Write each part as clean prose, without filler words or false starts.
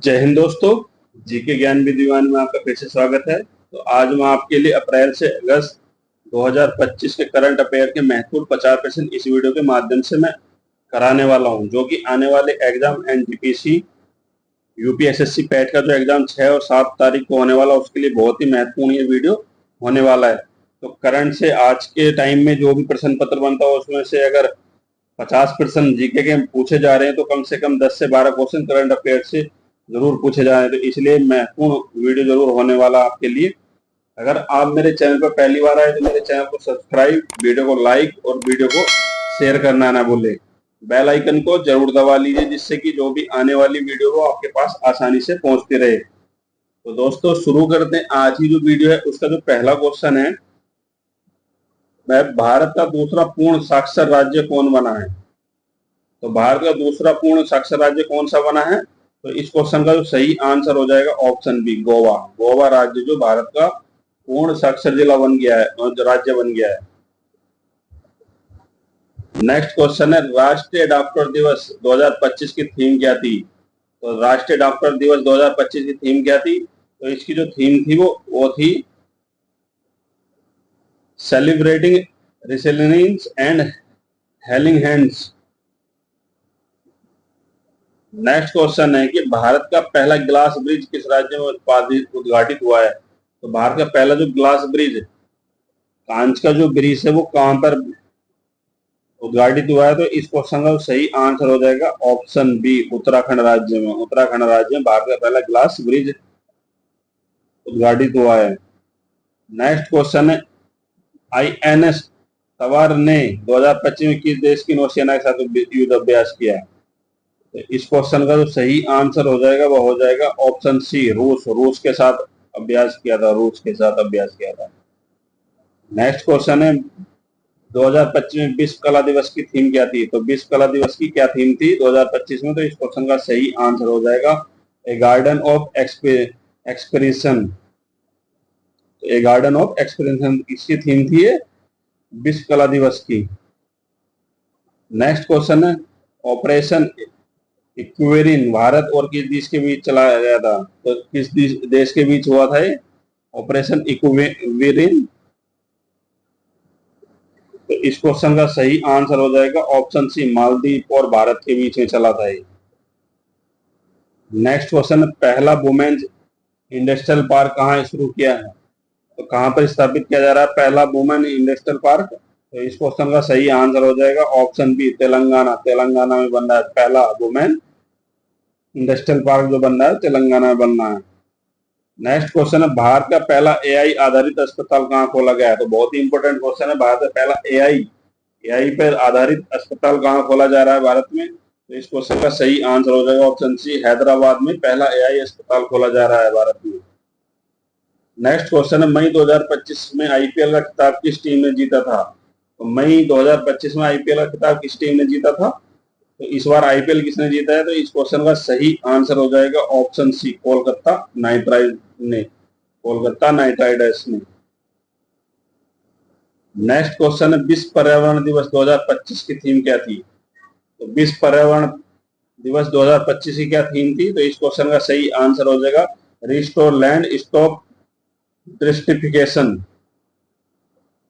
जय हिंद दोस्तों। जीके ज्ञान विद्वान में आपका फिर से स्वागत है। तो आज मैं आपके लिए अप्रैल से अगस्त 2025 के करंट अफेयर के महत्वपूर्ण 50% इस वीडियो के माध्यम से मैं कराने वाला हूं, जो कि आने वाले एग्जाम एनटीपीसी यूपीएसएससी पैट का जो एग्जाम 6 और 7 तारीख को होने वाला, उसके लिए बहुत ही महत्वपूर्ण ये वीडियो होने वाला है। तो करंट से आज के टाइम में जो भी प्रश्न पत्र बनता हो, उसमें से अगर 50% जीके के पूछे जा रहे हैं तो कम से कम 10 से 12 क्वेश्चन करंट अफेयर से जरूर पूछे जा रहे हैं। तो इसलिए महत्वपूर्ण वीडियो जरूर होने वाला आपके लिए। अगर आप मेरे चैनल पर पहली बार आए तो मेरे चैनल को सब्सक्राइब, वीडियो को लाइक और वीडियो को शेयर करना ना भूले। बेल आइकन को जरूर दबा लीजिए, जिससे कि जो भी आने वाली वीडियो हो आपके पास आसानी से पहुंचती रहे। तो दोस्तों शुरू करते हैं। आज की जो वीडियो है उसका जो पहला क्वेश्चन है, वह भारत का दूसरा पूर्ण साक्षर राज्य कौन बना है। तो भारत का दूसरा पूर्ण साक्षर राज्य कौन सा बना है? तो इस क्वेश्चन का जो सही आंसर हो जाएगा ऑप्शन बी, गोवा। गोवा राज्य जो भारत का पूर्ण साक्षर जिला बन गया है और राज्य बन गया है। नेक्स्ट क्वेश्चन है, राष्ट्रीय डॉक्टर दिवस 2025 की थीम क्या थी? तो राष्ट्रीय डॉक्टर दिवस 2025 की थीम क्या थी? तो इसकी जो थीम थी वो थी celebrating resilience and helping hands. Next question है कि भारत का पहला ग्लास ब्रिज किस राज्य में उद्घाटित हुआ है? तो भारत का पहला जो ग्लास ब्रिज, कांच का जो ब्रिज है, वो कहां पर उद्घाटित हुआ है? तो इस क्वेश्चन का सही आंसर हो जाएगा ऑप्शन बी, उत्तराखंड राज्य में। उत्तराखंड राज्य में भारत का पहला ग्लास ब्रिज उद्घाटित हुआ है। नेक्स्ट क्वेश्चन है, आईएनएस तवार ने 2025 में किस देश की नौसेना के साथ युद्ध अभ्यास किया? तो इस क्वेश्चन का जो सही आंसर हो जाएगा वो हो जाएगा ऑप्शन सी, रूस। रूस के साथ अभ्यास किया था, रूस के साथ अभ्यास किया था। नेक्स्ट क्वेश्चन है, 2025 में विश्व कला दिवस की थीम क्या थी? तो विश्व कला दिवस की क्या थीम थी 2025 में? तो इस क्वेश्चन का सही आंसर हो जाएगा a garden of expression. A garden of expression इसकी थीम थी विश्व कला दिवस की। नेक्स्ट क्वेश्चन है, ऑपरेशन इक्वेरिन भारत और किस देश के बीच चलाया गया था? तो किस देश के बीच हुआ था ये ऑपरेशन इक्वेरिन? तो इस क्वेश्चन का सही आंसर हो जाएगा ऑप्शन सी, मालदीव और भारत के बीच में चला था ये। नेक्स्ट क्वेश्चन है, पहला वुमेन्स इंडस्ट्रियल पार्क कहाँ शुरू किया है? तो कहां पर स्थापित किया जा रहा है पहला वुमेन इंडस्ट्रियल पार्क? तो इस क्वेश्चन का सही आंसर हो जाएगा ऑप्शन बी, तेलंगाना। तेलंगाना में बन रहा है पहला वुमेन इंडस्ट्रियल पार्क, जो बन रहा है तेलंगाना में बनना है। नेक्स्ट क्वेश्चन है, भारत का पहला एआई आधारित अस्पताल कहाँ खोला गया है? तो बहुत ही इंपॉर्टेंट क्वेश्चन है। भारत का पहला एआई पर आधारित अस्पताल कहाँ खोला जा रहा है भारत में? तो इस क्वेश्चन का सही आंसर हो जाएगा ऑप्शन सी, हैदराबाद में पहला एआई अस्पताल खोला जा रहा है भारत में। नेक्स्ट क्वेश्चन है, मई 2025 में आईपीएल का खिताब किस टीम ने जीता था? तो मई 2025 में आईपीएल का खिताब किस टीम ने जीता था? तो इस बार आईपीएल किसने जीता है? तो इस क्वेश्चन का सही आंसर हो जाएगा option C, Kolkata Knight Riders ने। नेक्स्ट क्वेश्चन है, विश्व पर्यावरण दिवस 2025 की थीम क्या थी? तो विश्व पर्यावरण दिवस 2025 की क्या थीम थी? तो इस क्वेश्चन का सही आंसर हो जाएगा restore land stop desertification.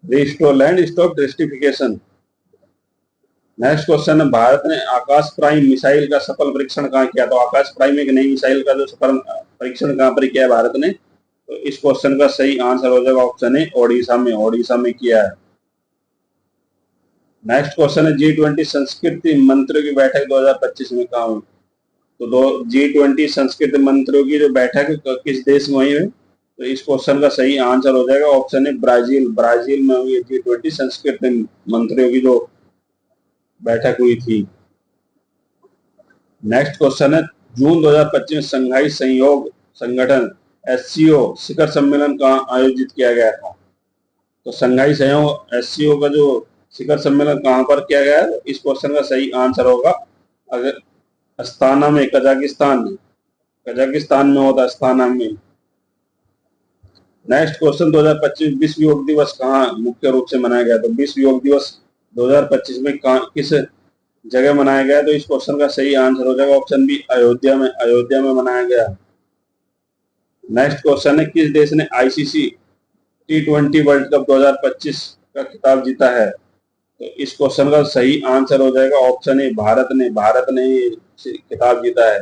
Restore land stop desertification. Next question है, भारत ने आकाश प्राइम मिसाइल का सफल परीक्षण कहाँ किया? तो आकाश प्राइम एक नई मिसाइल का जो सफल परीक्षण कहाँ पर किया है भारत ने? तो इस क्वेश्चन का सही आंसर हो जाएगा ऑप्शन ए, ओडिशा में। ओडिशा में किया है। नेक्स्ट क्वेश्चन है, G20 संस्कृति मंत्रियों की बैठक 2025 में कहाँ हुई? तो G20 संस्कृति मंत्रियों की जो बैठक किस देश में हुई है? तो इस क्वेश्चन का सही आंसर हो जाएगा ऑप्शन है ब्राजील। ब्राजील में हुई G20 संस्कृति मंत्रियों की जो बैठक हुई थी। नेक्स्ट क्वेश्चन है, जून 2025 में संघाई सहयोग संगठन एससीओ शिखर सम्मेलन कहाँ आयोजित किया गया था? तो संघाई सहयोग एससीओ का जो शिखर सम्मेलन कहाँ पर किया गया है? इस क्वेश्चन का सही आंसर होगा अगर अस्ताना में, कजाकिस्तान में होता, अस्ताना में। नेक्स्ट क्वेश्चन, 2025 विश्व योग दिवस कहाँ मुख्य रूप से मनाया गया? तो विश्व योग दिवस 2025 में किस जगह मनाया गया? तो इस क्वेश्चन का सही आंसर हो जाएगा ऑप्शन बी, अयोध्या में। अयोध्या में मनाया गया। नेक्स्ट क्वेश्चन है, किस देश ने आईसीसी T20 वर्ल्ड कप 2025 का खिताब जीता है? तो इस क्वेश्चन का सही आंसर हो जाएगा ऑप्शन ए, भारत ने। भारत ने खिताब जीता है।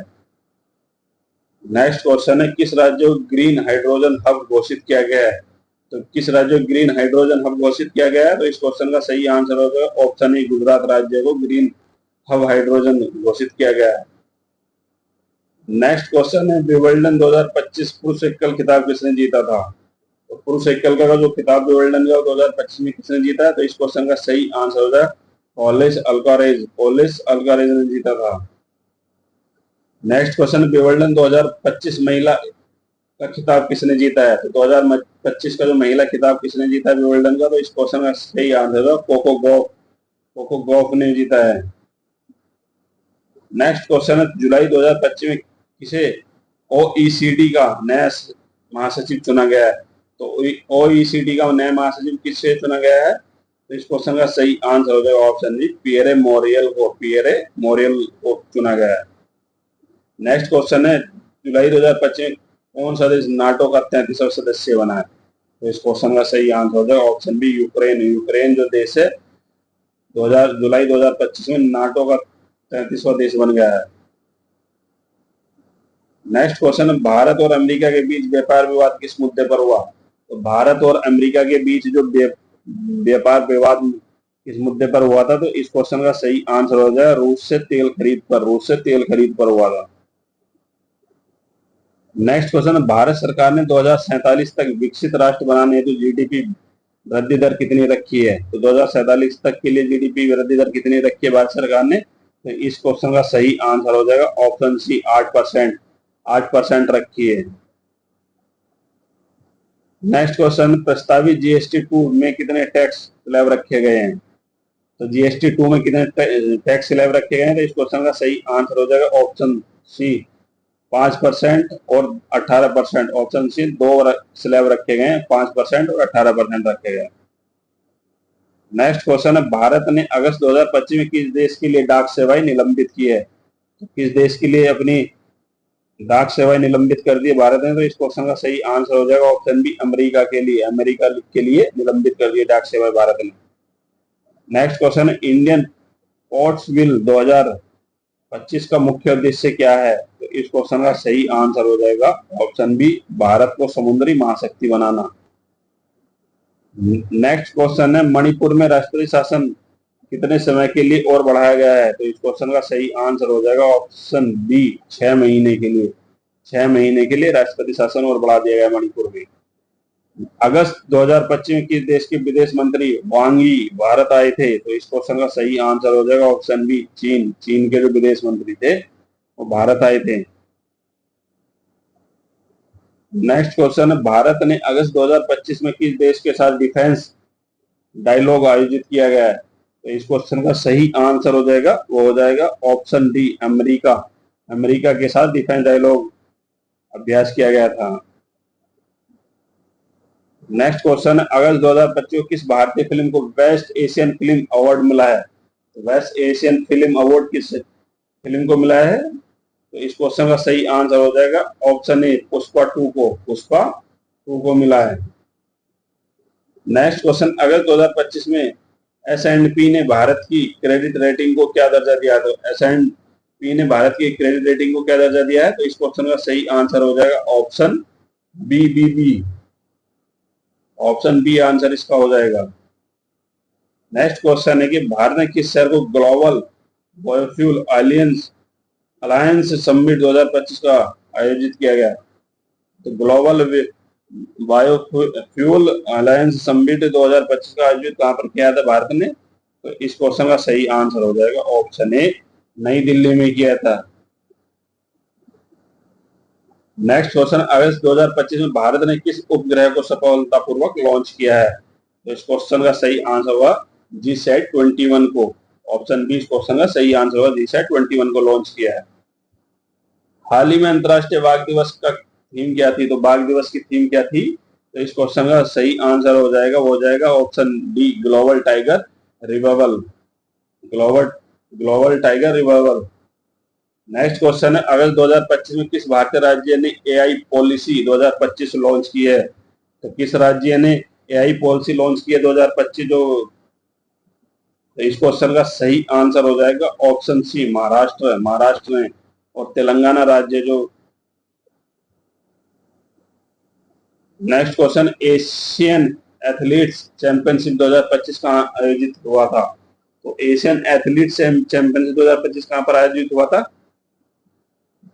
नेक्स्ट क्वेश्चन है, किस राज्य को ग्रीन हाइड्रोजन हब घोषित किया गया है? तो किस राज्य को ग्रीन हाइड्रोजन हब घोषित किया गया है? तो इस क्वेश्चन का सही आंसर होगा ऑप्शन ए, गुजरात राज्य को ग्रीन हब हाइड्रोजन घोषित किया गया है। नेक्स्ट क्वेश्चन है, विंबलडन 2025 पुरुष एकल खिताब किसने जीता था? तो पुरुष एकल का जो खिताब विंबलडन का 2025 में किसने जीता है? तो इस क्वेश्चन का सही आंसर होगा पॉलिस अल्कारेज। पॉलिस अल्कारेज ने जीता था। नेक्स्ट क्वेश्चन, विंबलडन 2025 महिला का खिताब किसने जीता है? तो 2025 का जो महिला खिताब किसने जीता है विंबलडन का? तो इस क्वेश्चन का सही आंसर है कोको गॉफ। कोको गॉफ ने जीता है। नेक्स्ट क्वेश्चन है, जुलाई 2025 में किसे ओईसीडी का नया महासचिव चुना गया है? तो ओईसीडी का नया महासचिव किससे चुना गया है? तो इस क्वेश्चन का सही आंसर हो जाएगा ऑप्शन बी, पियरे मोरियल को। पियरे मोरियल को चुना गया है। नेक्स्ट क्वेश्चन है, जुलाई 2025 में कौन सा देश नाटो का 33वां सदस्य बना है? तो इस क्वेश्चन का सही आंसर हो जाएगा ऑप्शन बी, यूक्रेन। यूक्रेन जो देश है जुलाई 2025 में नाटो का 33वां देश बन गया है। नेक्स्ट क्वेश्चन है, भारत और अमेरिका के बीच व्यापार विवाद किस मुद्दे पर हुआ? तो भारत और अमेरिका के बीच जो व्यापार विवाद किस मुद्दे पर हुआ था? तो इस क्वेश्चन का सही आंसर हो जाएगा रूस से तेल खरीद पर। रूस से तेल खरीद पर हुआ था। नेक्स्ट क्वेश्चन है, भारत सरकार ने 2047 तक विकसित राष्ट्र बनाने हेतु जीडीपी वृद्धि दर कितनी रखी है? तो 2047 तक के लिए जीडीपी वृद्धि दर कितनी रखी है भारत सरकार ने? तो इस क्वेश्चन का सही आंसर हो जाएगा ऑप्शन सी, 8%। 8% रखी है। नेक्स्ट क्वेश्चन, प्रस्तावित जीएसटी 2 में कितने टैक्स स्लैब रखे गए हैं? तो जीएसटी 2 में कितने टैक्स स्लैब रखे गए हैं? तो इस क्वेश्चन का सही आंसर हो जाएगा ऑप्शन सी, 5% और 18%। ऑप्शन सी, 2 स्लैब रखे गए हैं, 5% और 18% रखे गए। नेक्स्ट क्वेश्चन है, भारत ने अगस्त 2025 में किस देश के लिए डाक सेवाएं निलंबित की है? तो किस देश के लिए अपनी डाक सेवाएं निलंबित कर दी भारत ने? तो इस क्वेश्चन का सही आंसर हो जाएगा ऑप्शन बी, अमेरिका के लिए। अमेरिका के लिए निलंबित कर दिए डाक सेवाएं भारत ने। नेक्स्ट क्वेश्चन है, इंडियन पोर्ट्स बिल 2025 का मुख्य उद्देश्य क्या है? तो इस क्वेश्चन का सही आंसर हो जाएगा ऑप्शन बी, भारत को समुद्री महाशक्ति बनाना। नेक्स्ट क्वेश्चन है, मणिपुर में राष्ट्रीय शासन कितने समय के लिए और बढ़ाया गया है? तो इस क्वेश्चन का सही आंसर हो जाएगा ऑप्शन बी, 6 महीने के लिए। 6 महीने के लिए राष्ट्रपति शासन और बढ़ा दिया गया मणिपुर में। अगस्त 2025 में किस देश के विदेश मंत्री वांग यी भारत आए थे? तो इस क्वेश्चन का सही आंसर हो जाएगा ऑप्शन बी, चीन। चीन के जो विदेश मंत्री थे वो भारत आए थे। नेक्स्ट क्वेश्चन है, भारत ने अगस्त 2025 में किस देश के साथ डिफेंस डायलॉग आयोजित किया गया है? तो इस क्वेश्चन का सही आंसर हो जाएगा, वो हो जाएगा ऑप्शन डी, अमेरिका। अमेरिका के साथ डिफेंस डायलॉग अभ्यास किया गया था। नेक्स्ट क्वेश्चन है, अगस्त 2025 को किस भारतीय फिल्म को बेस्ट एशियन फिल्म अवार्ड मिला है? तो बेस्ट एशियन फिल्म अवार्ड किस फिल्म को मिला है? तो इस क्वेश्चन का सही आंसर हो जाएगा ऑप्शन ए, पुष्पा 2 को। पुष्पा 2 को मिला है। नेक्स्ट क्वेश्चन, अगस्त 2025 में S&P ने भारत की क्रेडिट रेटिंग को क्या दर्जा दिया? तो S&P ने भारत की क्रेडिट रेटिंग को क्या दर्जा दिया है? तो इस क्वेश्चन का सही आंसर हो जाएगा option B. Option B answer इसका हो जाएगा। नेक्स्ट क्वेश्चन है कि भारत ने किस शहर को ग्लोबल बायोफ्यूल अलायंस समिट 2025 का आयोजित किया गया? तो ग्लोबल बायोफ्यूल अलायंस समिट 2025 का आयोजित कहां पर किया था भारत ने? तो इस क्वेश्चन का सही आंसर हो जाएगा ऑप्शन ए, नई दिल्ली में किया था। नेक्स्ट क्वेश्चन, अगस्त 2025 में भारत ने किस उपग्रह को सफलतापूर्वक लॉन्च किया है? तो इस क्वेश्चन का सही आंसर होगा GSAT-21 को। ऑप्शन बी इस क्वेश्चन का सही आंसर होगा, GSAT-21 को लॉन्च किया है। हाल ही में अंतर्राष्ट्रीय बाघ दिवस का थीम क्या थी? तो बाघ दिवस की थीम क्या थी? तो इस क्वेश्चन का सही आंसर हो जाएगा option D, global tiger revival. Global global tiger revival. Next question है, अगस्त 2025 में किस भारतीय राज्य ने एआई पॉलिसी 2025 लॉन्च की है? तो किस राज्य ने एआई पॉलिसी लॉन्च की है 2025 जो? तो इस क्वेश्चन का सही आंसर हो जाएगा ऑप्शन सी, महाराष्ट्र। महाराष्ट्र में और तेलंगाना राज्य जो। Next question, Asian athletes championship 2025 कहाँ आयोजित हुआ था? तो एशियन एथलीट्स चैंपियनशिप 2025 कहाँ पर आयोजित हुआ था?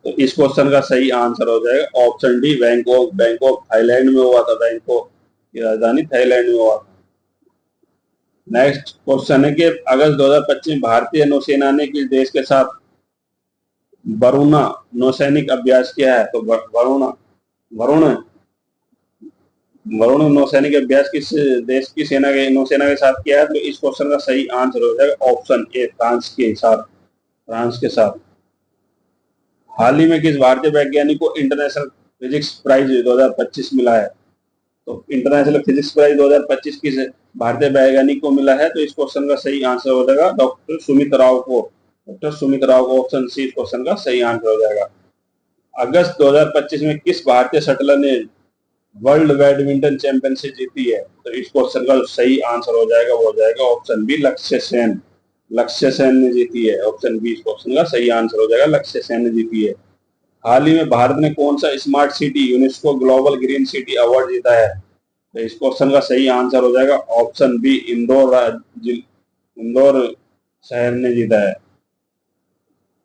तो इस क्वेश्चन का सही आंसर हो जाएगा option D, Bangkok. Bangkok Thailand में हुआ था। बैंकॉक की राजधानी थाईलैंड में हुआ था। नेक्स्ट क्वेश्चन है कि अगस्त 2025 में भारतीय नौसेना ने किस देश के साथ वरुणा नौसैनिक अभ्यास किया है? तो वरुण वरुण नौसैनिक अभ्यास किस देश की सेना के नौसेना के साथ किया है? तो इस क्वेश्चन का सही आंसर हो जाएगा ऑप्शन ए, फ्रांस के साथ। फ्रांस के साथ। हाल ही में किस भारतीय वैज्ञानिक को इंटरनेशनल फिजिक्स प्राइज 2025 मिला है? तो इंटरनेशनल फिजिक्स प्राइज 2025 किस भारतीय वैज्ञानिक को मिला है? तो इस क्वेश्चन का सही आंसर हो जाएगा डॉक्टर सुमित राव को। डॉक्टर सुमित राव को ऑप्शन सी इस क्वेश्चन का सही आंसर हो जाएगा। अगस्त 2025 में किस भारतीय शटलर ने वर्ल्ड बैडमिंटन चैंपियनशिप जीती है? तो इस क्वेश्चन का सही आंसर हो जाएगा वो हो जाएगा ऑप्शन बी, लक्ष्य सेन। लक्ष्य सेन ने जीती है। ऑप्शन बी इस क्वेश्चन का सही आंसर हो जाएगा, लक्ष्य सेन ने जीती है। हाल ही में भारत ने कौन सा smart city UNESCO global green city award जीता है? तो इस क्वेश्चन का सही आंसर हो जाएगा ऑप्शन बी, इंदौर शहर ने जीता है।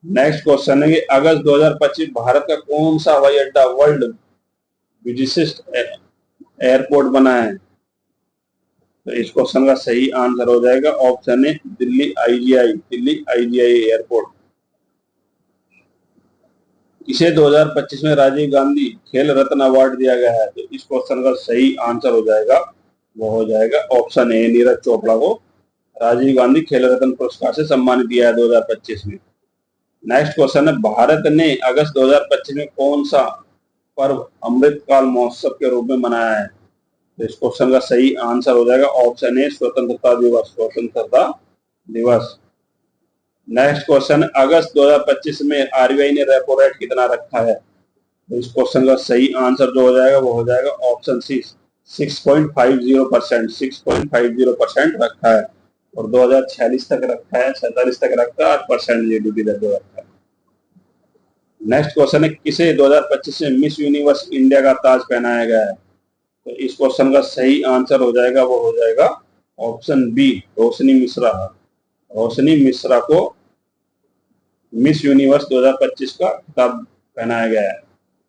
नेक्स्ट क्वेश्चन है कि अगस्त 2025 भारत का कौन सा हवाई अड्डा वर्ल्ड बिजिएस्ट एयरपोर्ट बना है? तो इस क्वेश्चन का सही आंसर हो जाएगा option A, Delhi IGI airport. इसे 2025 में राजीव गांधी खेल रत्न अवार्ड दिया गया है। तो इस क्वेश्चन का सही आंसर हो जाएगा वो हो जाएगा ऑप्शन ए, नीरज चोपड़ा को राजीव गांधी खेल रत्न पुरस्कार से सम्मानित किया है 2025 में। नेक्स्ट क्वेश्चन है, भारत ने अगस्त 2025 में कौन सा पर्व अमृतकाल महोत्सव के रूप में मनाया है? तो इस क्वेश्चन का सही आंसर हो जाएगा ऑप्शन ए, स्वतंत्रता दिवस। स्वतंत्रता दिवस। नेक्स्ट क्वेश्चन, अगस्त 2025 में आरबीआई ने रेपो रेट कितना रखा है? तो इस क्वेश्चन का सही आंसर जो हो जाएगा वो हो जाएगा ऑप्शन सी, 6.50%। 6.50% रखा है और 2046 तक रखा है, 47 तक रखा है, 8% जीडीपी दर रखा है। नेक्स्ट क्वेश्चन है, किसे 2025 में मिस यूनिवर्स इंडिया का ताज पहनाया गया है? तो इस क्वेश्चन का सही आंसर हो जाएगा वो हो जाएगा ऑप्शन बी, रोशनी मिश्रा। रोशनी मिश्रा को मिस यूनिवर्स 2025 का खिताब पहनाया गया है।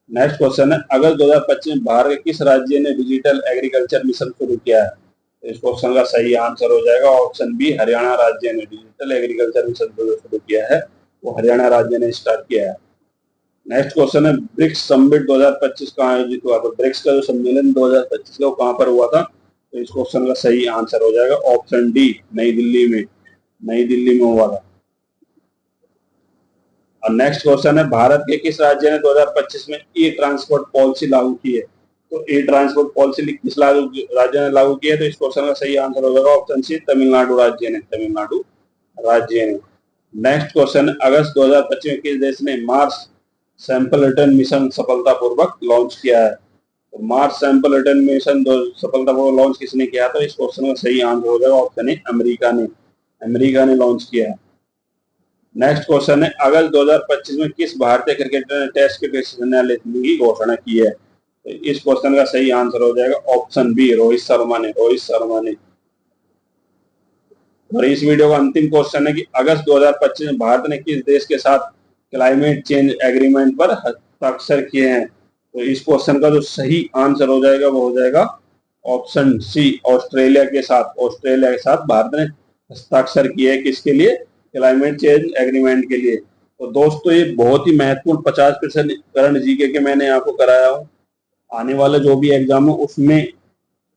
नेक्स्ट क्वेश्चन है, अगस्त 2025 में भारत के किस राज्य ने डिजिटल एग्रीकल्चर मिशन शुरू किया है? तो इस क्वेश्चन का सही आंसर हो जाएगा ऑप्शन बी, हरियाणा राज्य ने डिजिटल एग्रीकल्चर मिशन शुरू किया है, वो हरियाणा राज्य ने स्टार्ट किया है। नेक्स्ट क्वेश्चन है, ब्रिक्स समिट 2025 कहाँ आयोजित हुआ? तो ब्रिक्स का जो सम्मेलन 2025 का वो कहाँ पर हुआ था? तो इस क्वेश्चन का सही आंसर हो जाएगा ऑप्शन डी, नई दिल्ली में। नई दिल्ली में हुआ था। और नेक्स्ट क्वेश्चन है, भारत के किस राज्य ने 2025 में ई ट्रांसपोर्ट पॉलिसी लागू की है? तो ई ट्रांसपोर्ट पॉलिसी किस राज्य ने लागू की है? तो इस क्वेश्चन का सही आंसर हो जाएगा ऑप्शन सी, तमिलनाडु राज्य ने। तमिलनाडु राज्य ने। नेक्स्ट क्वेश्चन, अगस्त 2025 में किस देश ने मार्स सैंपल रिटर्न मिशन सफलतापूर्वक लॉन्च किया है? तो मार्स सैंपल रिटर्न मिशन सफलतापूर्वक लॉन्च किसने किया? तो इस क्वेश्चन का सही आंसर हो जाएगा ऑप्शन ए, अमेरिका ने। अमेरिका ने लॉन्च किया है। नेक्स्ट क्वेश्चन है, अगस्त 2025 में किस भारतीय क्रिकेटर ने टेस्ट क्रिकेट सीजन की घोषणा की है? तो इस क्वेश्चन का सही आंसर हो जाएगा ऑप्शन बी, रोहित शर्मा ने। रोहित शर्मा ने। और इस वीडियो का अंतिम क्वेश्चन है कि अगस्त 2025 में भारत ने किस देश के साथ क्लाइमेट चेंज एग्रीमेंट पर हस्ताक्षर किए हैं? तो इस क्वेश्चन का जो सही आंसर हो जाएगा वो हो जाएगा ऑप्शन सी, ऑस्ट्रेलिया के साथ। ऑस्ट्रेलिया के साथ भारत ने हस्ताक्षर किए हैं, किसके लिए? क्लाइमेट चेंज एग्रीमेंट के लिए। तो दोस्तों ये बहुत ही महत्वपूर्ण 50% करंट जीके के मैंने आपको कराया हूँ। आने वाला जो भी एग्जाम है उसमें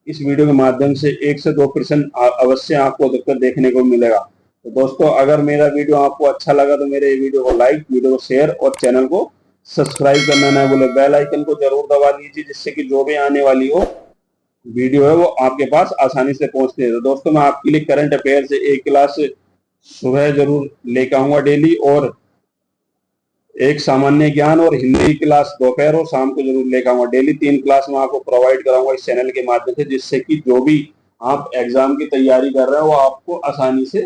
इस वीडियो के माध्यम से 1 से 2% अवश्य आपको देखने को मिलेगा। तो दोस्तों अगर मेरा वीडियो आपको अच्छा लगा तो मेरे वीडियो को लाइक, वीडियो को शेयर और चैनल को सब्सक्राइब करना ना भूलें। बेल आइकन को जरूर दबा दीजिए जिससे कि जो भी आने वाली हो वीडियो है वो आपके पास आसानी से पहुंचती है। तो दोस्तों मैं आपके लिए करंट अफेयर से 1 क्लास सुबह जरूर लेकर आऊंगा डेली, और एक सामान्य ज्ञान और हिंदी क्लास दोपहर और शाम को जरूर लेकर आऊंगा। डेली 3 क्लास मैं आपको प्रोवाइड कराऊंगा इस चैनल के माध्यम से, जिससे कि जो भी आप एग्जाम की तैयारी कर रहे हो वो आपको आसानी से